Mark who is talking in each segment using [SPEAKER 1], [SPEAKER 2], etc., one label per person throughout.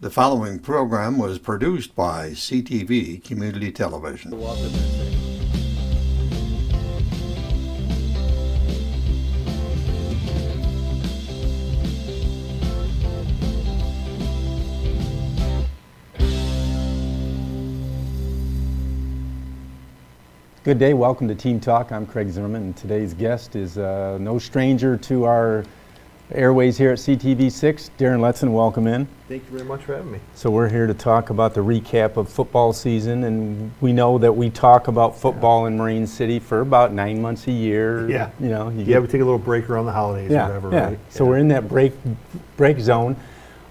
[SPEAKER 1] The following program was produced by CTV Community Television.
[SPEAKER 2] Good day, welcome to Team Talk. I'm Craig Zimmerman, and today's guest is no stranger to our airways here at CTV6. Darren Letson, welcome in.
[SPEAKER 3] Thank you very much for having me.
[SPEAKER 2] So we're here to talk about the recap of football season, and we know that we talk about football in Marine City for about 9 months a year.
[SPEAKER 3] Yeah.
[SPEAKER 2] You know,
[SPEAKER 3] we take a little break around the holidays or whatever, right?
[SPEAKER 2] So we're in that break zone.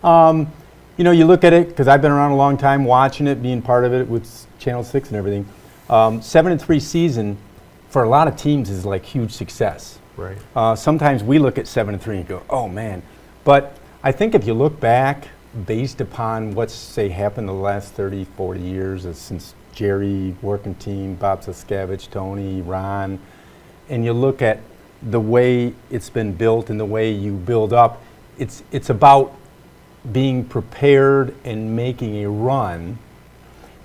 [SPEAKER 2] You know, you look at it, because I've been around a long time watching it, being part of it with Channel 6 and everything. 7-3 season for a lot of teams is like huge success.
[SPEAKER 3] Right.
[SPEAKER 2] Sometimes we look at 7-3 and go, oh man. But I think if you look back, based upon what's, say, happened the last 30, 40 years, since Jerry, working team, Bob Saskevich, Tony, Ron, and you look at the way it's been built and the way you build up, it's about being prepared and making a run.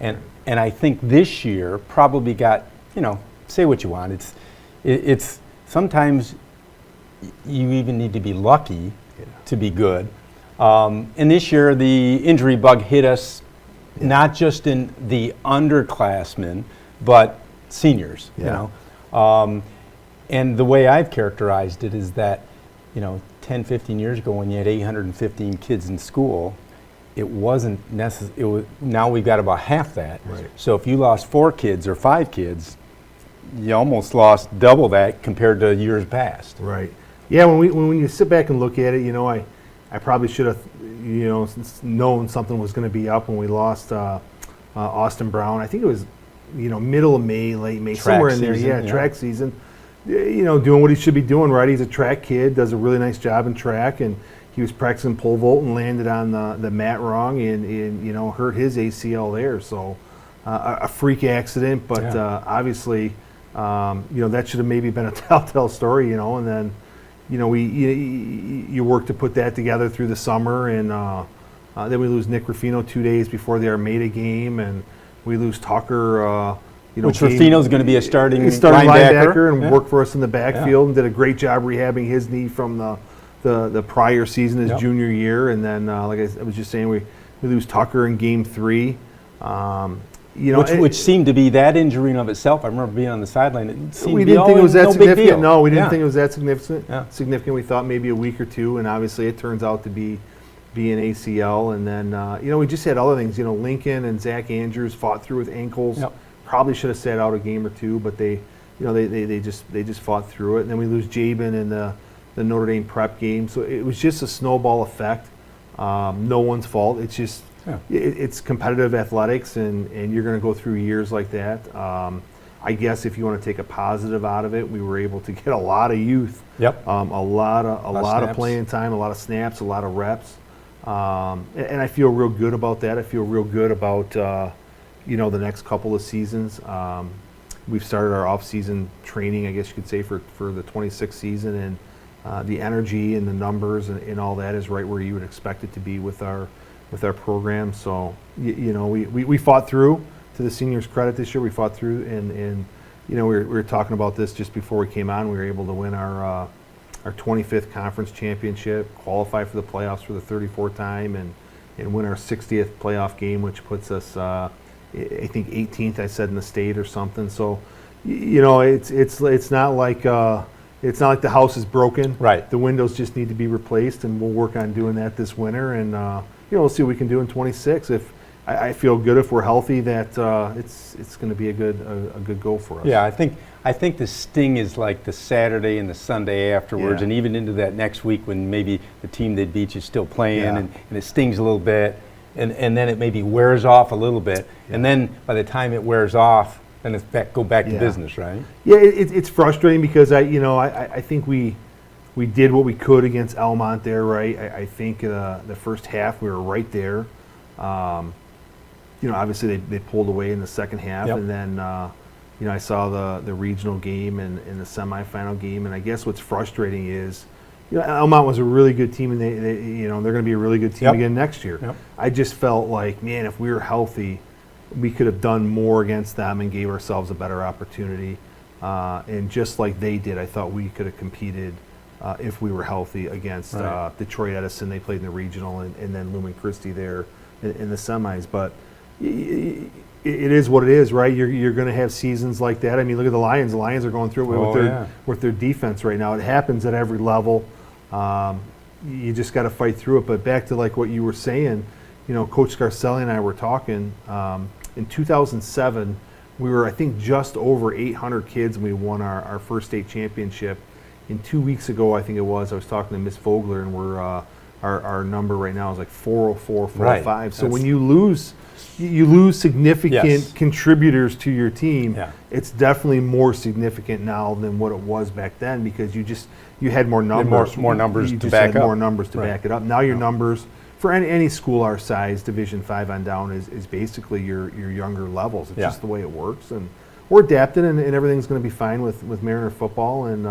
[SPEAKER 2] And I think this year probably got, you know, say what you want. It's sometimes you even need to be lucky to be good. And this year the injury bug hit us not just in the underclassmen, but seniors, you know. And the way I've characterized it is that, you know, 10, 15 years ago when you had 815 kids in school, it wasn't necessary. Now we've got about half that.
[SPEAKER 3] Right.
[SPEAKER 2] So if you lost 4 kids or 5 kids, you almost lost double that compared to years past.
[SPEAKER 3] Right. Yeah. When you sit back and look at it, you know, I probably should have, you know, known something was going to be up when we lost Austin Brown. I think it was, you know, middle of May, late May, somewhere in there. Yeah, track season. You know, doing what he should be doing. Right. He's a track kid. Does a really nice job in track, and he was practicing pole vault and landed on the mat wrong and you know, hurt his ACL there. So a freak accident, but obviously, you know, that should have maybe been a telltale story, you know. And then, you know, you work to put that together through the summer, and then we lose Nick Ruffino 2 days before the Armada game, and we lose Tucker. You know,
[SPEAKER 2] which Ruffino's going to be a starting
[SPEAKER 3] linebacker and worked for us in the backfield and did a great job rehabbing his knee from the prior season, his junior year. And then, like I was just saying, we lose Tucker in game 3. You know,
[SPEAKER 2] which seemed to be that injury in of itself. I remember being on the sideline. It seemed
[SPEAKER 3] we didn't think it was that significant.
[SPEAKER 2] No,
[SPEAKER 3] we didn't think it was that significant. We thought maybe a week or two, and obviously it turns out to be an ACL. And then, you know, we just had other things. You know, Lincoln and Zach Andrews fought through with ankles. Probably should have sat out a game or two, but they just fought through it. And then we lose Jabin in the Notre Dame prep game. So it was just a snowball effect. No one's fault. It's just it's competitive athletics, and you're going to go through years like that. I guess if you want to take a positive out of it, we were able to get a lot of youth. A lot of playing time, a lot of snaps, a lot of reps. And I feel real good about that. I feel real good about you know, the next couple of seasons. We've started our off-season training, I guess you could say, for the 26th season, and the energy and the numbers and all that is right where you would expect it to be with our program. So you know, we fought through. To the seniors' credit this year, we fought through, and you know, we were talking about this just before we came on. We were able to win our 25th conference championship, qualify for the playoffs for the 34th time, and win our 60th playoff game, which puts us I think 18th, I said, in the state or something. So, you know, it's not like the house is broken. Right. The windows just need to be replaced, and we'll work on doing that this winter. And you know, we'll see what we can do in 26. If I feel good if we're healthy, that it's going to be a good go for us.
[SPEAKER 2] Yeah, I think the sting is like the Saturday and the Sunday afterwards, and even into that next week when maybe the team that beat you is still playing, and it stings a little bit. And then it maybe wears off a little bit, and then by the time it wears off, then it's go back to business, right?
[SPEAKER 3] Yeah, it's frustrating because I think we did what we could against Elmont there, right? I think the first half we were right there. You know, obviously they pulled away in the second half, and then you know, I saw the regional game and the semifinal game, and I guess what's frustrating is, Elmont was a really good team, and they're going to be a really good team
[SPEAKER 2] Yep.
[SPEAKER 3] again next year.
[SPEAKER 2] Yep.
[SPEAKER 3] I just felt like, man, if we were healthy, we could have done more against them and gave ourselves a better opportunity. And just like they did, I thought we could have competed if we were healthy against Detroit Edison. They played in the regional, and then Lumen Christi there in the semis. But it is what it is, right? You're going to have seasons like that. I mean, look at the Lions. The Lions are going through it with their defense right now. It happens at every level. You just got to fight through it. But back to like what you were saying, Coach Scarcelli and I were talking. In 2007, we were, I think, just over 800 kids, and we won our first state championship. And 2 weeks ago, I think it was, I was talking to Miss Vogler, and we're our number right now is like 404, 405. Right. So when you lose significant contributors to your team. Yeah. It's definitely more significant now than what it was back then, because you had more numbers.
[SPEAKER 2] More numbers
[SPEAKER 3] you
[SPEAKER 2] to
[SPEAKER 3] just
[SPEAKER 2] back
[SPEAKER 3] had
[SPEAKER 2] up.
[SPEAKER 3] More numbers to back it up. Now your numbers for any school our size, Division 5 on down, is basically your younger levels. It's just the way it works, and we're adapting, and everything's going to be fine with Mariner football, and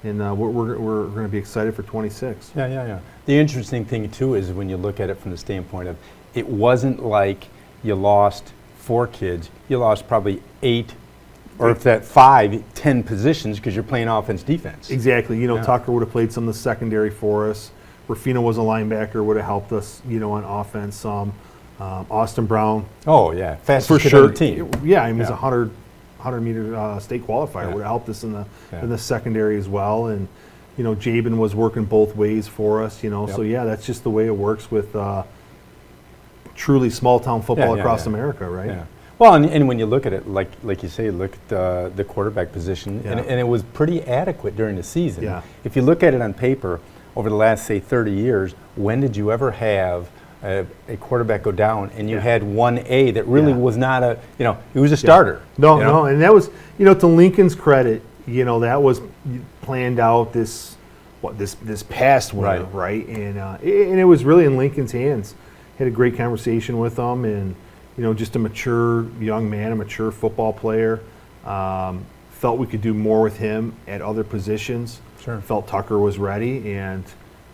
[SPEAKER 3] we're going to be excited for 26.
[SPEAKER 2] Yeah. The interesting thing too is when you look at it from the standpoint of, it wasn't like you lost 4 kids, you lost probably 8, or if that 5, 10 positions, because you're playing offense, defense.
[SPEAKER 3] Exactly. Tucker would have played some of the secondary for us. Rafino was a linebacker, would have helped us, on offense. Austin Brown.
[SPEAKER 2] Oh yeah, fastest
[SPEAKER 3] for
[SPEAKER 2] kid
[SPEAKER 3] sure.
[SPEAKER 2] on the team.
[SPEAKER 3] Yeah, he was a 100-meter state qualifier. Would have helped us in the secondary as well. And Jabin was working both ways for us. So that's just the way it works with truly small town football across America, right?
[SPEAKER 2] Yeah. Well, and when you look at it, like you say, look at the quarterback position, and it was pretty adequate during the season.
[SPEAKER 3] Yeah.
[SPEAKER 2] If you look at it on paper, over the last, say, 30 years, when did you ever have a quarterback go down and you had 1A that really was not he was a starter?
[SPEAKER 3] No, and that was, to Lincoln's credit, that was planned out this past winter, right? And it was really in Lincoln's hands. Had a great conversation with him, and just a mature young man, a mature football player. Felt we could do more with him at other positions.
[SPEAKER 2] Sure.
[SPEAKER 3] Felt Tucker was ready, and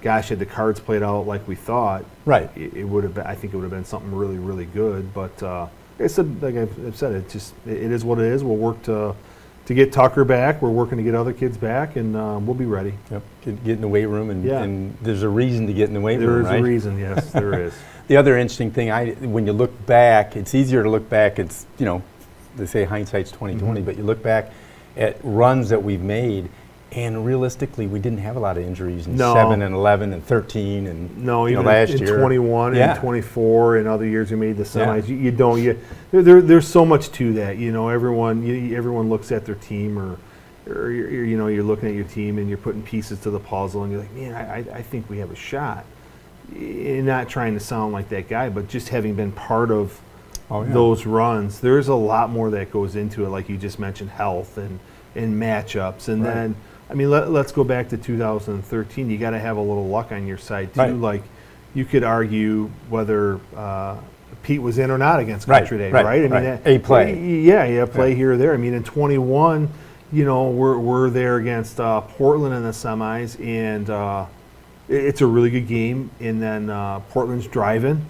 [SPEAKER 3] gosh, had the cards played out like we thought, it would have been, I think it would have been something really, really good. But like I've said, it is what it is. We'll work to get Tucker back. We're working to get other kids back, and we'll be ready.
[SPEAKER 2] Yep. Get in the weight room, and there's a reason to get in the weight room, right?
[SPEAKER 3] There is a reason, yes, there is.
[SPEAKER 2] The other interesting thing, when you look back, it's easier to look back. It's, they say hindsight's 20/20, but you look back at runs that we've made, and realistically, we didn't have a lot of injuries in 7 and 11 and 13 and
[SPEAKER 3] even
[SPEAKER 2] last
[SPEAKER 3] in
[SPEAKER 2] year.
[SPEAKER 3] 21 and 24 and other years we made the semis. You don't. There's so much to that. Everyone looks at their team, or you're looking at your team and you're putting pieces to the puzzle, and you're like, man, I think we have a shot. And not trying to sound like that guy, but just having been part of those runs, there's a lot more that goes into it. Like you just mentioned, health and matchups, and then. I mean, let's go back to 2013. You got to have a little luck on your side too.
[SPEAKER 2] Right.
[SPEAKER 3] Like, you could argue whether Pete was in or not against Country Day, right? I mean,
[SPEAKER 2] a play.
[SPEAKER 3] Play here or there. I mean, in 21, we're there against Portland in the semis, and it's a really good game. And then Portland's driving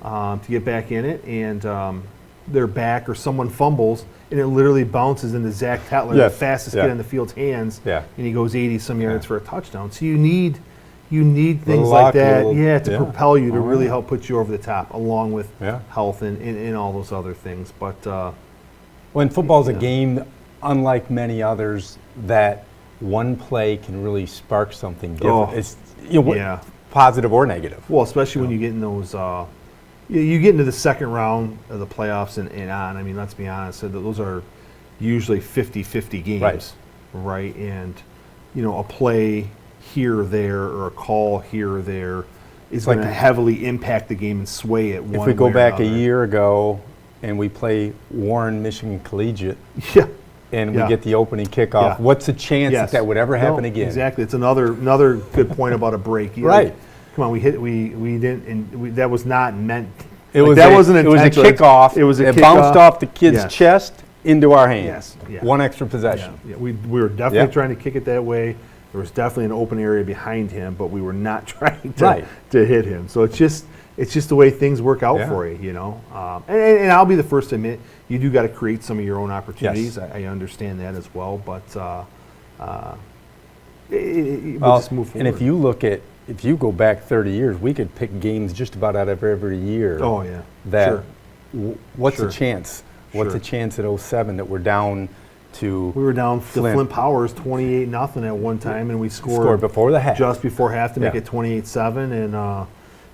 [SPEAKER 3] to get back in it, and they're back, or someone fumbles, and it literally bounces into Zach Tetler, the fastest kid in the field's hands, and he goes 80-some yards for a touchdown. So you need things like that, to propel you, to really help put you over the top, along with health and all those other things. But
[SPEAKER 2] when football's a game, unlike many others, that one play can really spark something different. It's positive or negative.
[SPEAKER 3] Well, especially when you get in those. You get into the second round of the playoffs and on. I mean, let's be honest, so those are usually 50-50 games, right? And, a play here or there, or a call here or there is going to heavily impact the game and sway it one way or another.
[SPEAKER 2] If we go back a year ago and we play Warren Michigan Collegiate, and we get the opening kickoff, what's the chance that would ever happen again?
[SPEAKER 3] Exactly. It's another good point about a break.
[SPEAKER 2] Right.
[SPEAKER 3] Come on, we didn't, and that was not meant.
[SPEAKER 2] It was a kickoff. It bounced off the kid's chest into our hands. One extra possession.
[SPEAKER 3] We were definitely trying to kick it that way. There was definitely an open area behind him, but we were not trying
[SPEAKER 2] to
[SPEAKER 3] hit him. So it's just the way things work out for you, you know. And I'll be the first to admit, you do got to create some of your own opportunities.
[SPEAKER 2] Yes.
[SPEAKER 3] I understand that as well, but we'll just move forward.
[SPEAKER 2] And if you go back 30 years, we could pick games just about out of every year.
[SPEAKER 3] Oh yeah.
[SPEAKER 2] That what's
[SPEAKER 3] Sure.
[SPEAKER 2] the chance? What's the chance at 07 that we're down to?
[SPEAKER 3] We were down to
[SPEAKER 2] Flint.
[SPEAKER 3] Flint Powers 28-0 at one time, and we
[SPEAKER 2] Scored before the half.
[SPEAKER 3] just before half to make
[SPEAKER 2] Yeah.
[SPEAKER 3] it 28-7, and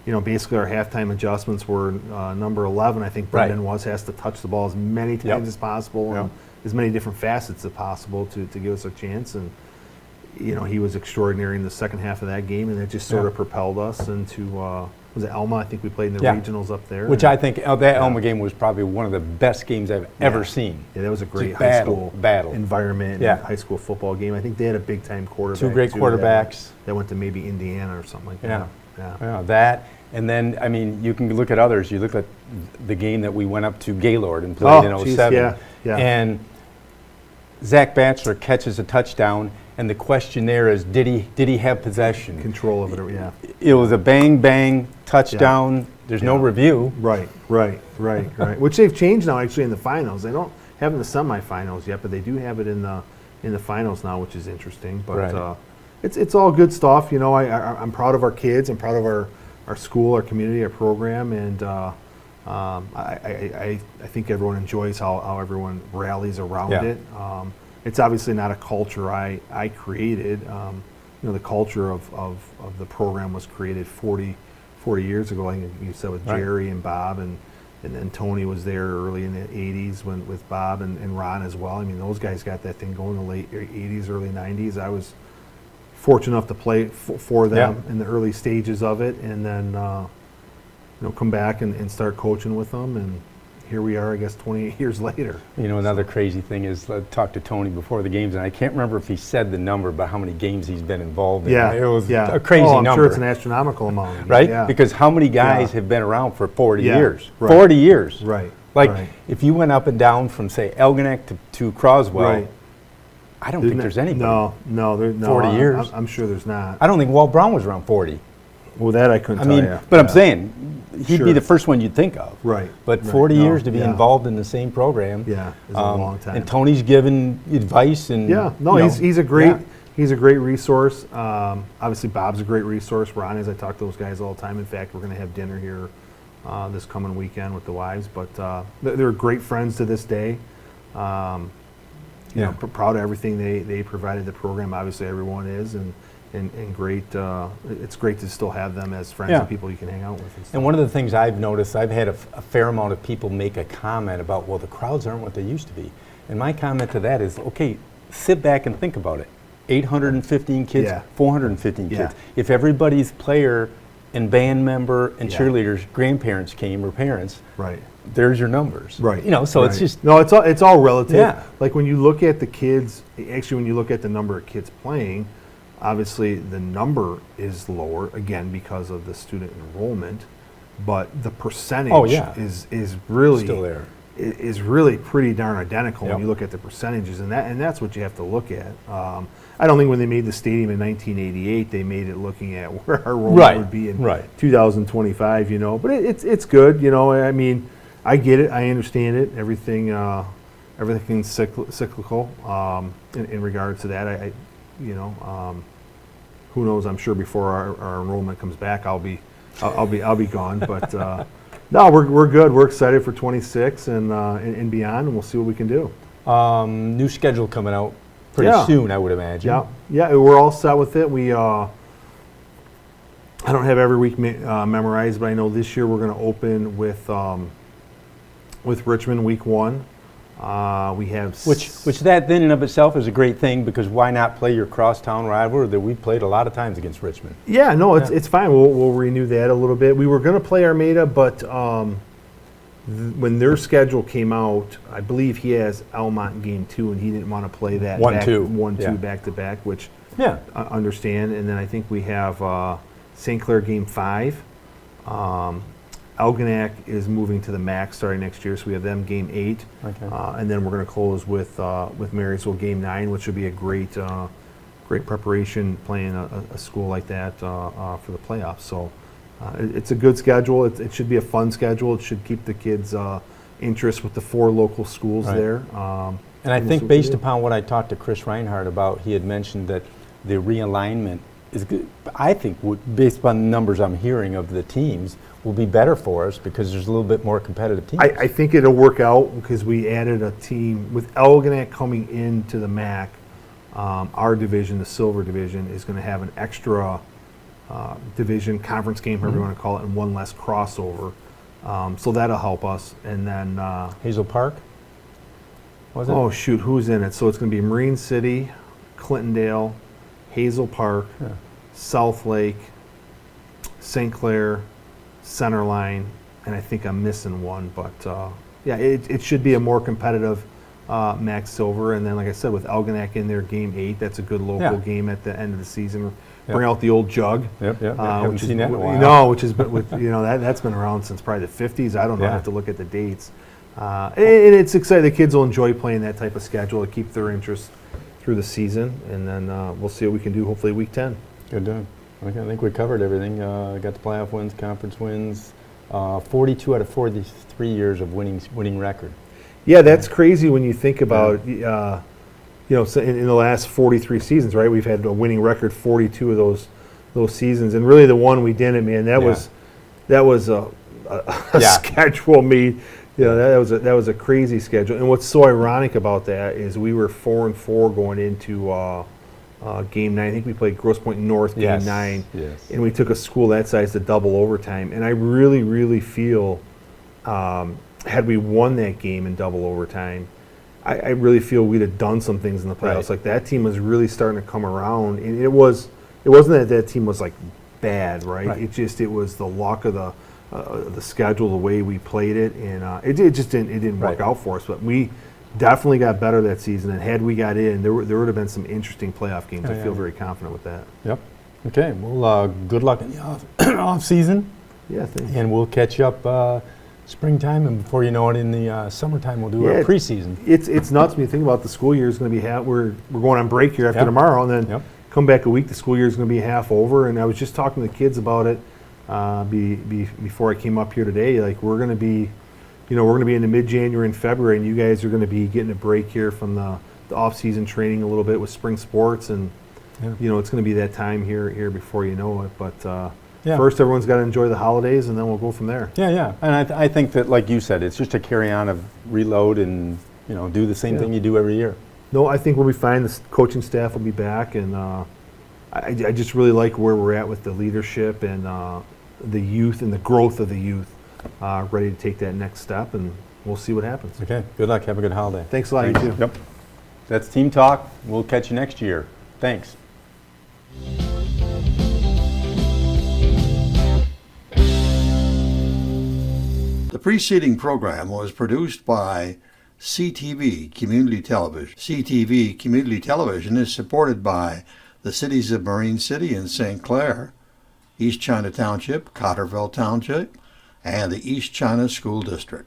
[SPEAKER 3] you know, basically our halftime adjustments were number 11. I think Brendan has to touch the ball as many times as possible, and as many different facets as possible to give us a chance. And you know, he was extraordinary in the second half of that game, and that just sort of propelled us into. Was it Elma? I think we played in the regionals up there.
[SPEAKER 2] Which I think that Elma game was probably one of the best games I've ever seen.
[SPEAKER 3] Yeah, that was a great
[SPEAKER 2] high
[SPEAKER 3] school environment, and high school football game. I think they had a big time quarterback.
[SPEAKER 2] Two great quarterbacks.
[SPEAKER 3] That went to maybe Indiana or something like that.
[SPEAKER 2] Yeah, that. And then, I mean, you can look at others. You look at the game that we went up to Gaylord and played in 07. And Zach Batchelor catches a touchdown, and the question there is, did he have possession?
[SPEAKER 3] Control of it, yeah.
[SPEAKER 2] It was a bang touchdown. There's no review.
[SPEAKER 3] Right. Which they've changed now, actually, in the finals. They don't have it in the semifinals yet, but they do have it in the finals now, which is interesting. But it's all good stuff. You know, I'm proud of our kids. I'm proud of our school, our community, our program, and I think everyone enjoys how everyone rallies around it. It's obviously not a culture I created. You know, the culture of the program was created 40 years ago, like you said, with Jerry and Bob, and then Tony was there early in the 80s with Bob and Ron as well. I mean, those guys got that thing going in the late 80s, early 90s. I was fortunate enough to play for them in the early stages of it, and then you know, come back and start coaching with them, and here we are, I guess, 28 years later.
[SPEAKER 2] You know, another crazy thing is, I talked to Tony before the games, and I can't remember if he said the number about how many games he's been involved in. It was a crazy number.
[SPEAKER 3] I'm sure it's an astronomical amount.
[SPEAKER 2] Right?
[SPEAKER 3] Yeah.
[SPEAKER 2] Because how many guys have been around for 40 years?
[SPEAKER 3] Right.
[SPEAKER 2] 40 years.
[SPEAKER 3] Right.
[SPEAKER 2] Like, if you went up and down from, say, Elginak to Croswell, I don't think there's anybody.
[SPEAKER 3] No,
[SPEAKER 2] 40 years.
[SPEAKER 3] I'm sure there's not.
[SPEAKER 2] I don't think Walt Brown was around 40.
[SPEAKER 3] Well, that I couldn't tell you.
[SPEAKER 2] But I'm saying, he'd be the first one you'd think of.
[SPEAKER 3] Right.
[SPEAKER 2] But 40 years to be involved in the same program.
[SPEAKER 3] Yeah, is a long time.
[SPEAKER 2] And Tony's given advice and
[SPEAKER 3] he's a great resource. Obviously, Bob's a great resource. Ron, as I talk to those guys all the time. In fact, we're going to have dinner here this coming weekend with the wives. But they're great friends to this day. You know, proud of everything they provided the program. Obviously, everyone is, and great. It's great to still have them as friends and people you can hang out with.
[SPEAKER 2] And one of the things I've noticed, I've had a fair amount of people make a comment about, well, the crowds aren't what they used to be. And my comment to that is, okay, sit back and think about it. 815 kids, 415 kids. If everybody's player and band member and cheerleaders, grandparents came or parents, there's your numbers.
[SPEAKER 3] Right.
[SPEAKER 2] You know, so it's just
[SPEAKER 3] it's all relative.
[SPEAKER 2] Yeah.
[SPEAKER 3] Like when you look at the kids, actually when you look at the number of kids playing, obviously the number is lower, again, because of the student enrollment, but the percentage is really
[SPEAKER 2] still there.
[SPEAKER 3] Is really pretty darn identical when you look at the percentages, and that's what you have to look at. I don't think when they made the stadium in 1988, they made it looking at where our enrollment would be in 2025, you know. But it's good, you know. I mean, I get it, I understand it. Everything's cyclical in regards to that. Who knows? I'm sure before our enrollment comes back, I'll be gone. But no, we're good. We're excited for 26 and beyond, and we'll see what we can do.
[SPEAKER 2] New schedule coming out pretty soon, I would imagine.
[SPEAKER 3] Yeah, we're all set with it. We I don't have every week memorized, but I know this year we're going to open with Richmond week 1. We have
[SPEAKER 2] which that then in of itself is a great thing, because why not play your crosstown rival that we played a lot of times against Richmond? Yeah, no,
[SPEAKER 3] it's fine. We'll renew that a little bit. We were going to play Armada, but when their schedule came out, I believe he has Almont in game 2, and he didn't want to play that 1-2 back to back, which I understand. And then I think we have St. Clair game 5. Elginak is moving to the MAC starting next year, so we have them game 8, and then we're going to close with Marysville game 9, which would be a great great preparation playing a school like that for the playoffs. So it's a good schedule. It should be a fun schedule. It should keep the kids' interest with the 4 local schools
[SPEAKER 2] Right.
[SPEAKER 3] there.
[SPEAKER 2] And I
[SPEAKER 3] we'll see
[SPEAKER 2] think
[SPEAKER 3] what they
[SPEAKER 2] based
[SPEAKER 3] do.
[SPEAKER 2] upon what I talked to Chris Reinhardt about, he had mentioned that the realignment is good. I think, based upon the numbers I'm hearing of the teams, will be better for us because there's a little bit more competitive teams.
[SPEAKER 3] I think it'll work out because we added a team with Elginak coming into the MAC. Our division, the Silver Division, is going to have an extra division conference game, however you want to call it, and one less crossover. So that'll help us. And then
[SPEAKER 2] Hazel Park? Was it?
[SPEAKER 3] oh shoot, who's in it? So it's going to be Marine City, Clintondale, Hazel Park,
[SPEAKER 2] Yeah.
[SPEAKER 3] South Lake, St. Clair, Centerline, and I think I'm missing one. But yeah, it should be a more competitive MAC Silver. And then, like I said, with Elginak in there, Game 8, that's a good local
[SPEAKER 2] Yeah.
[SPEAKER 3] game at the end of the season.
[SPEAKER 2] Yep.
[SPEAKER 3] Bring out the old jug.
[SPEAKER 2] Yep. Haven't
[SPEAKER 3] Which is,
[SPEAKER 2] seen that in a while.
[SPEAKER 3] no, which is, with, that's been around since probably the 50s. I don't know. I
[SPEAKER 2] Yeah.
[SPEAKER 3] have to look at the dates. And it's exciting. The kids will enjoy playing that type of schedule to keep their interest through the season. And then we'll see what we can do, hopefully, week 10.
[SPEAKER 2] Good doing. Okay, I think we covered everything. Got the playoff wins, conference wins, 42 out of 43 years of winning record.
[SPEAKER 3] Yeah, that's crazy when you think about, so in the last 43 seasons, right? We've had a winning record 42 of those seasons, and really the one we didn't, man, that was a schedule made. That was a crazy schedule. And what's so ironic about that is we were 4-4 going into Game 9. I think we played Grosse Pointe North Game 9, and we took a school that size to double overtime. And I really, really feel, had we won that game in double overtime, I really feel we'd have done some things in the playoffs.
[SPEAKER 2] Right.
[SPEAKER 3] Like that team was really starting to come around, and it wasn't that team was like bad, right? It was the luck of the schedule, the way we played it, and it didn't work out for us. But we definitely got better that season, and had we got in, there would have been some interesting playoff games. I feel very confident with that.
[SPEAKER 2] Yep. Okay. Well, good luck in the off season.
[SPEAKER 3] Yeah, thank you.
[SPEAKER 2] And we'll catch up springtime, and before you know it, in the summertime, we'll do our preseason.
[SPEAKER 3] It's nuts when you think about the school year is going to be we're going on break here after tomorrow, and then come back a week. The school year is going to be half over, and I was just talking to the kids about it before I came up here today. Like we're going to be in the mid-January and February, and you guys are going to be getting a break here from the off-season training a little bit with spring sports, and it's going to be that time here before you know it. But first, everyone's got to enjoy the holidays, and then we'll go from there.
[SPEAKER 2] Yeah. And I think that, like you said, it's just a carry on of reload and do the same thing you do every year.
[SPEAKER 3] No, I think we'll be fine. The coaching staff will be back, and I just really like where we're at with the leadership and the youth and the growth of the youth, ready to take that next step, and we'll see what happens.
[SPEAKER 2] Okay. Good luck. Have a good holiday.
[SPEAKER 3] Thanks a lot, you too.
[SPEAKER 2] Yep. That's Team Talk. We'll catch you next year. Thanks.
[SPEAKER 1] The preceding program was produced by CTV Community Television. CTV Community Television is supported by the cities of Marine City and St. Clair, East China Township, Cotterville Township, and the East China School District.